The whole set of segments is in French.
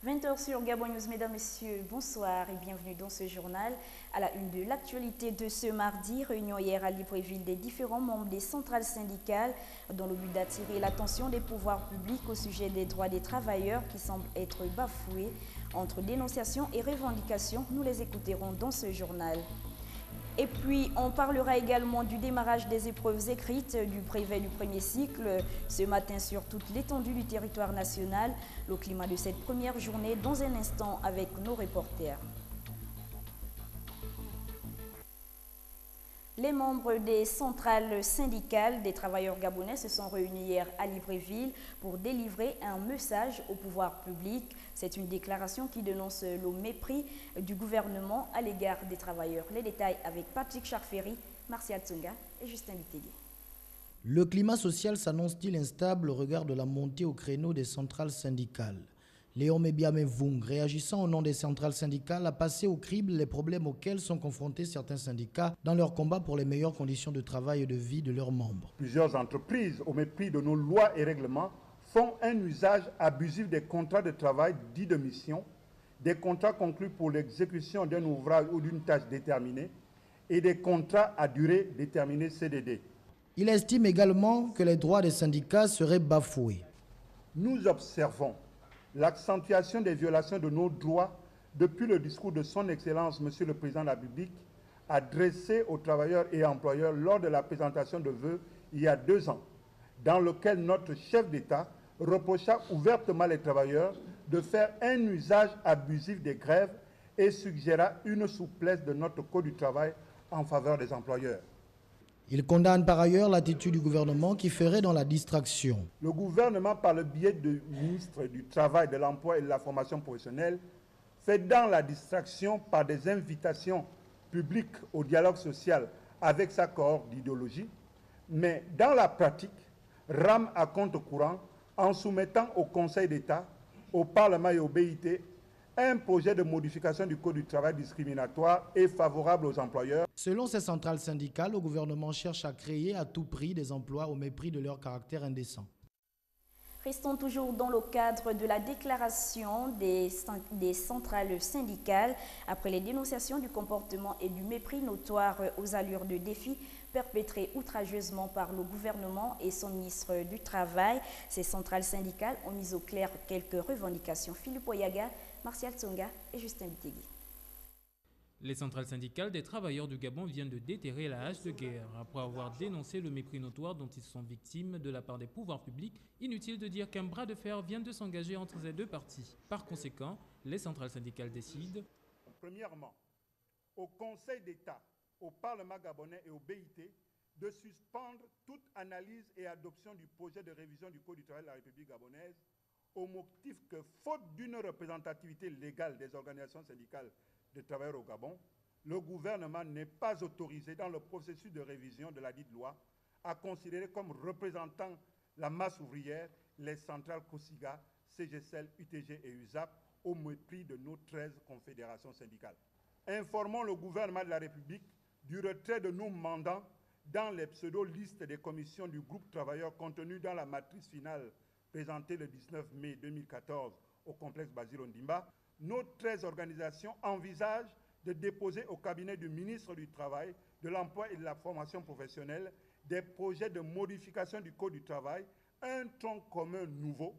20h sur Gabon News, mesdames, messieurs, bonsoir et bienvenue dans ce journal. À la une de l'actualité de ce mardi, réunion hier à Libreville des différents membres des centrales syndicales dans le but d'attirer l'attention des pouvoirs publics au sujet des droits des travailleurs qui semblent être bafoués. Entre dénonciations et revendications, nous les écouterons dans ce journal. Et puis, on parlera également du démarrage des épreuves écrites du brevet du premier cycle ce matin sur toute l'étendue du territoire national. Le climat de cette première journée dans un instant avec nos reporters. Les membres des centrales syndicales des travailleurs gabonais se sont réunis hier à Libreville pour délivrer un message au pouvoir public. C'est une déclaration qui dénonce le mépris du gouvernement à l'égard des travailleurs. Les détails avec Patrick Charferi, Martial Tsonga et Justin Bitégui. Le climat social s'annonce-t-il instable au regard de la montée au créneau des centrales syndicales? Léon Mébiamé-Voung, réagissant au nom des centrales syndicales, a passé au crible les problèmes auxquels sont confrontés certains syndicats dans leur combat pour les meilleures conditions de travail et de vie de leurs membres. Plusieurs entreprises, au mépris de nos lois et règlements, font un usage abusif des contrats de travail dits de mission, des contrats conclus pour l'exécution d'un ouvrage ou d'une tâche déterminée et des contrats à durée déterminée CDD. Il estime également que les droits des syndicats seraient bafoués. Nous observons l'accentuation des violations de nos droits depuis le discours de son Excellence, Monsieur le Président de la République, adressé aux travailleurs et employeurs lors de la présentation de vœux il y a 2 ans, dans lequel notre chef d'État reprocha ouvertement les travailleurs de faire un usage abusif des grèves et suggéra une souplesse de notre Code du travail en faveur des employeurs. Il condamne par ailleurs l'attitude du gouvernement qui ferait dans la distraction. Le gouvernement, par le biais du ministre du Travail, de l'Emploi et de la Formation professionnelle, fait dans la distraction par des invitations publiques au dialogue social avec sa cohorte d'idéologie, mais dans la pratique, rame à compte courant en soumettant au Conseil d'État, au Parlement et au BIT un projet de modification du Code du travail discriminatoire et favorable aux employeurs. Selon ces centrales syndicales, le gouvernement cherche à créer à tout prix des emplois au mépris de leur caractère indécent. Restons toujours dans le cadre de la déclaration des centrales syndicales après les dénonciations du comportement et du mépris notoire aux allures de défi perpétrés outrageusement par le gouvernement et son ministre du Travail. Ces centrales syndicales ont mis au clair quelques revendications. Philippe Oyaga, Martial Tsonga et Justin Bitégui. Les centrales syndicales des travailleurs du Gabon viennent de déterrer la hache de guerre. Après avoir dénoncé le mépris notoire dont ils sont victimes de la part des pouvoirs publics, inutile de dire qu'un bras de fer vient de s'engager entre ces deux parties. Par conséquent, les centrales syndicales décident premièrement, au Conseil d'État, au Parlement gabonais et au BIT, de suspendre toute analyse et adoption du projet de révision du Code du travail de la République gabonaise au motif que, faute d'une représentativité légale des organisations syndicales de travailleurs au Gabon, le gouvernement n'est pas autorisé dans le processus de révision de la dite loi à considérer comme représentant la masse ouvrière les centrales COSIGA, CGCL, UTG et USAP au mépris de nos 13 confédérations syndicales. Informons le gouvernement de la République du retrait de nos mandants dans les pseudo-listes des commissions du groupe travailleur contenues dans la matrice finale présentée le 19 mai 2014 au complexe Basile Ondimba. Nos 13 organisations envisagent de déposer au cabinet du ministre du Travail, de l'Emploi et de la Formation professionnelle des projets de modification du Code du travail, un tronc commun nouveau,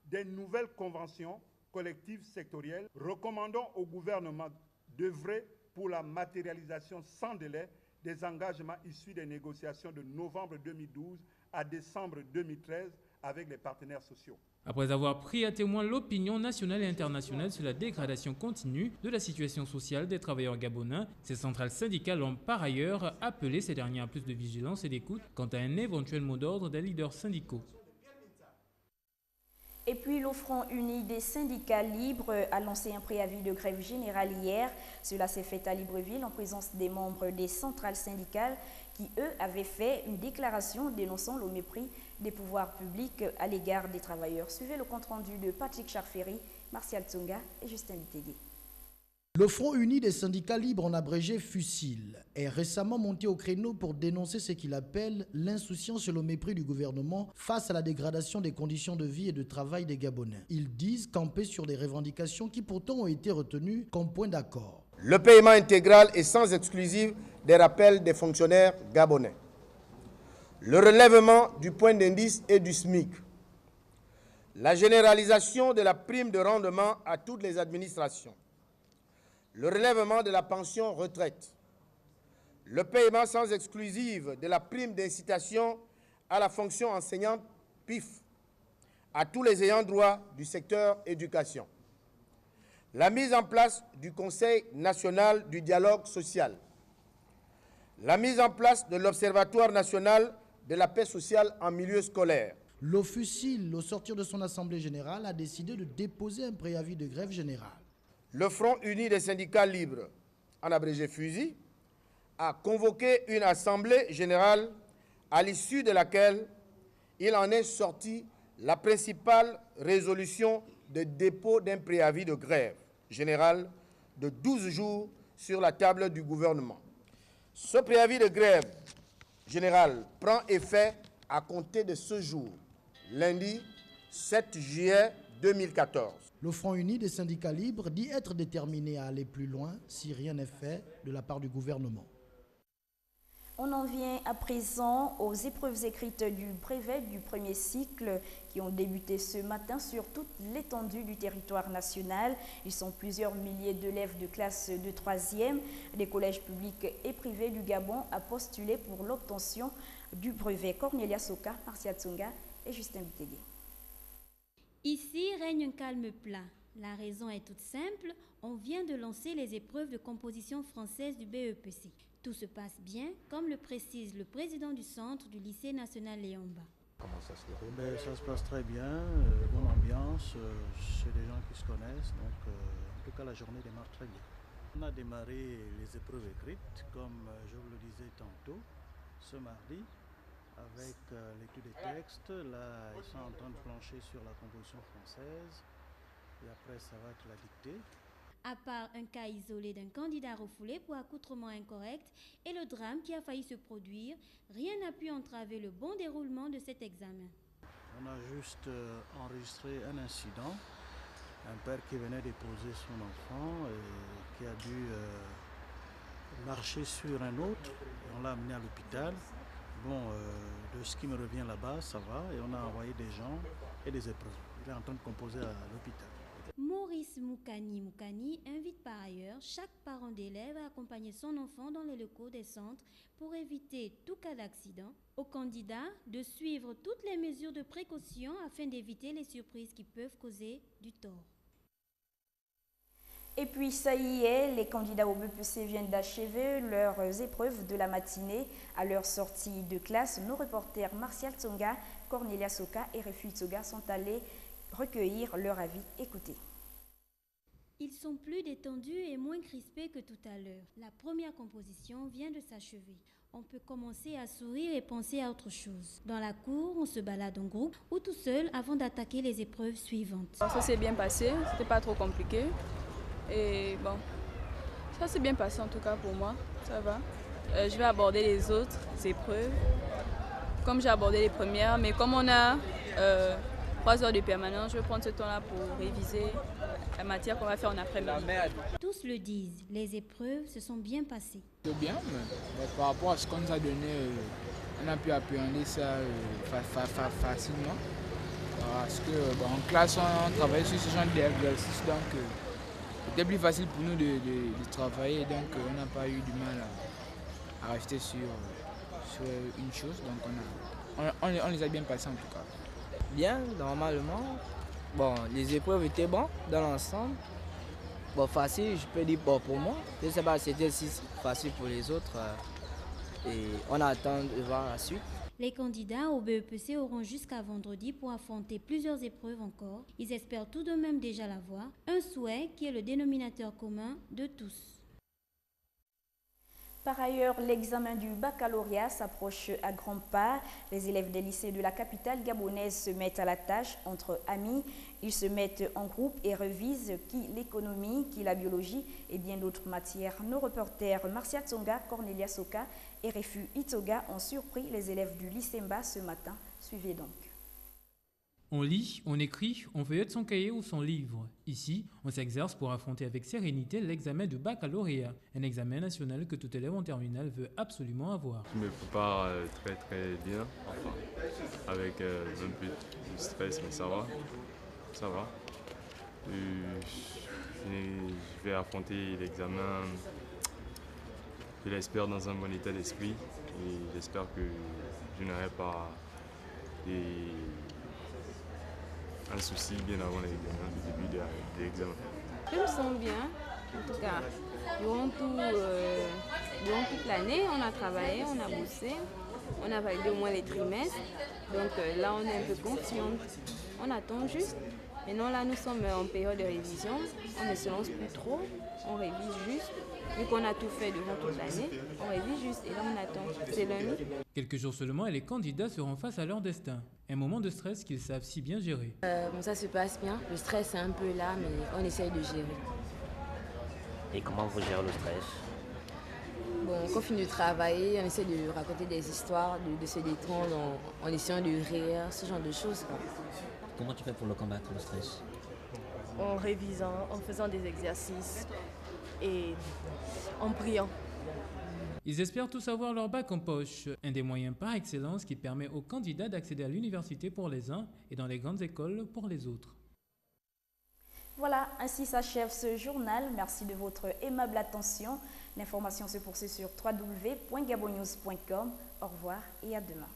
des nouvelles conventions collectives sectorielles. Recommandons au gouvernement d'œuvrer pour la matérialisation sans délai des engagements issus des négociations de novembre 2012 à décembre 2013 avec les partenaires sociaux. Après avoir pris à témoin l'opinion nationale et internationale sur la dégradation continue de la situation sociale des travailleurs gabonais, ces centrales syndicales ont par ailleurs appelé ces derniers à plus de vigilance et d'écoute quant à un éventuel mot d'ordre des leaders syndicaux. Et puis, le Front uni des syndicats libres a lancé un préavis de grève générale hier. Cela s'est fait à Libreville en présence des membres des centrales syndicales qui, eux, avaient fait une déclaration dénonçant le mépris des pouvoirs publics à l'égard des travailleurs. Suivez le compte-rendu de Patrick Charferi, Martial Tsonga et Justin Bitégui. Le Front uni des syndicats libres, en abrégé FUSIL, est récemment monté au créneau pour dénoncer ce qu'il appelle l'insouciance et le mépris du gouvernement face à la dégradation des conditions de vie et de travail des Gabonais. Ils disent camper sur des revendications qui pourtant ont été retenues comme point d'accord. Le paiement intégral et sans exclusive des rappels des fonctionnaires gabonais. Le relèvement du point d'indice et du SMIC. La généralisation de la prime de rendement à toutes les administrations. Le relèvement de la pension retraite, le paiement sans exclusive de la prime d'incitation à la fonction enseignante PIF à tous les ayants droit du secteur éducation, la mise en place du Conseil national du dialogue social, la mise en place de l'Observatoire national de la paix sociale en milieu scolaire. Le FUSIL, au sortir de son assemblée générale, a décidé de déposer un préavis de grève générale. Le Front uni des syndicats libres, en abrégé FUSI, a convoqué une assemblée générale à l'issue de laquelle il en est sorti la principale résolution de dépôt d'un préavis de grève générale de 12 jours sur la table du gouvernement. Ce préavis de grève générale prend effet à compter de ce jour, lundi 7 juillet 2014. Le Front uni des syndicats libres dit être déterminé à aller plus loin si rien n'est fait de la part du gouvernement. On en vient à présent aux épreuves écrites du brevet du premier cycle qui ont débuté ce matin sur toute l'étendue du territoire national. Ils sont plusieurs milliers d'élèves de classe de 3e des collèges publics et privés du Gabon à postuler pour l'obtention du brevet. Cornelia Soka, Marcia Tsonga et Justin Bitégué. Ici règne un calme plat. La raison est toute simple, on vient de lancer les épreuves de composition française du BEPC. Tout se passe bien, comme le précise le président du centre du lycée national Léomba. Comment ça se déroule? Ça se passe très bien, bonne ambiance, c'est des gens qui se connaissent, donc en tout cas la journée démarre très bien. On a démarré les épreuves écrites, comme je vous le disais tantôt, ce mardi, avec l'étude des textes. Là, ils sont en train de plancher sur la composition française, et après ça va être la dictée. À part un cas isolé d'un candidat refoulé pour accoutrement incorrect et le drame qui a failli se produire, rien n'a pu entraver le bon déroulement de cet examen. On a juste enregistré un incident, un père qui venait déposer son enfant et qui a dû marcher sur un autre. On l'a amené à l'hôpital. Bon, de ce qui me revient là-bas, ça va, et on a envoyé des gens et des épreuves. Il est en train de composer à l'hôpital. Maurice Moukani invite par ailleurs chaque parent d'élève à accompagner son enfant dans les locaux des centres pour éviter tout cas d'accident. Aux candidats de suivre toutes les mesures de précaution afin d'éviter les surprises qui peuvent causer du tort. Et puis ça y est, les candidats au BEPC viennent d'achever leurs épreuves de la matinée. À leur sortie de classe, nos reporters Martial Tsonga, Cornelia Soka et Refui Tsoga sont allés recueillir leur avis. Écoutez. Ils sont plus détendus et moins crispés que tout à l'heure. La première composition vient de s'achever. On peut commencer à sourire et penser à autre chose. Dans la cour, on se balade en groupe ou tout seul avant d'attaquer les épreuves suivantes. Ça s'est bien passé, c'était pas trop compliqué. Et bon, ça s'est bien passé en tout cas pour moi, ça va. Je vais aborder les autres épreuves, comme j'ai abordé les premières, mais comme on a 3 heures de permanence, je vais prendre ce temps-là pour réviser la matière qu'on va faire en après-midi. Tous le disent, les épreuves se sont bien passées. C'est bien, mais par rapport à ce qu'on nous a donné, on a pu appréhender ça facilement. Parce que en classe, on travaille sur ce genre d'exercice, donc c'était plus facile pour nous de travailler, donc on n'a pas eu du mal à rester sur une chose, donc on les a bien passés en tout cas. Bien, normalement. Bon, les épreuves étaient bonnes dans l'ensemble. Bon, facile, je peux dire bon pour moi. Je ne sais pas si c'était si facile pour les autres. Et on attend de voir la suite. Les candidats au BEPC auront jusqu'à vendredi pour affronter plusieurs épreuves encore. Ils espèrent tout de même déjà l'avoir. Un souhait qui est le dénominateur commun de tous. Par ailleurs, l'examen du baccalauréat s'approche à grands pas. Les élèves des lycées de la capitale gabonaise se mettent à la tâche entre amis. Ils se mettent en groupe et revisent qui l'économie, qui la biologie et bien d'autres matières. Nos reporters Marcia Tsonga, Cornelia Soka et Refu Itoga ont surpris les élèves du lycée Mba ce matin. Suivez donc. On lit, on écrit, on feuillette son cahier ou son livre. Ici, on s'exerce pour affronter avec sérénité l'examen du baccalauréat, un examen national que tout élève en terminale veut absolument avoir. Je me prépare très bien, enfin, avec un peu de stress, mais ça va. Je vais affronter l'examen, je l'espère, dans un bon état d'esprit et j'espère que je n'aurai pas un souci bien avant le début de l'examen. Je me sens bien, en tout cas. Durant toute l'année, on a travaillé, on a bossé, on a validé au moins les trimestres. Donc là, on est un peu confiante. On attend juste. Maintenant, là, nous sommes en période de révision. On ne se lance plus trop, on révise juste. Vu qu'on a tout fait durant toute l'année, on révise juste et là, on attend. C'est lundi. Quelques jours seulement et les candidats seront face à leur destin. Un moment de stress qu'ils savent si bien gérer. Ça se passe bien. Le stress est un peu là, mais on essaye de gérer. Et comment vous gérez le stress? Quand on finit de travailler, on essaie de raconter des histoires, de se détendre en essayant de rire, ce genre de choses. Comment tu fais pour le combattre, le stress? En révisant, en faisant des exercices et en priant. Ils espèrent tous avoir leur bac en poche, un des moyens par excellence qui permet aux candidats d'accéder à l'université pour les uns et dans les grandes écoles pour les autres. Voilà, ainsi s'achève ce journal. Merci de votre aimable attention. L'information se poursuit sur www.gabonnews.com. Au revoir et à demain.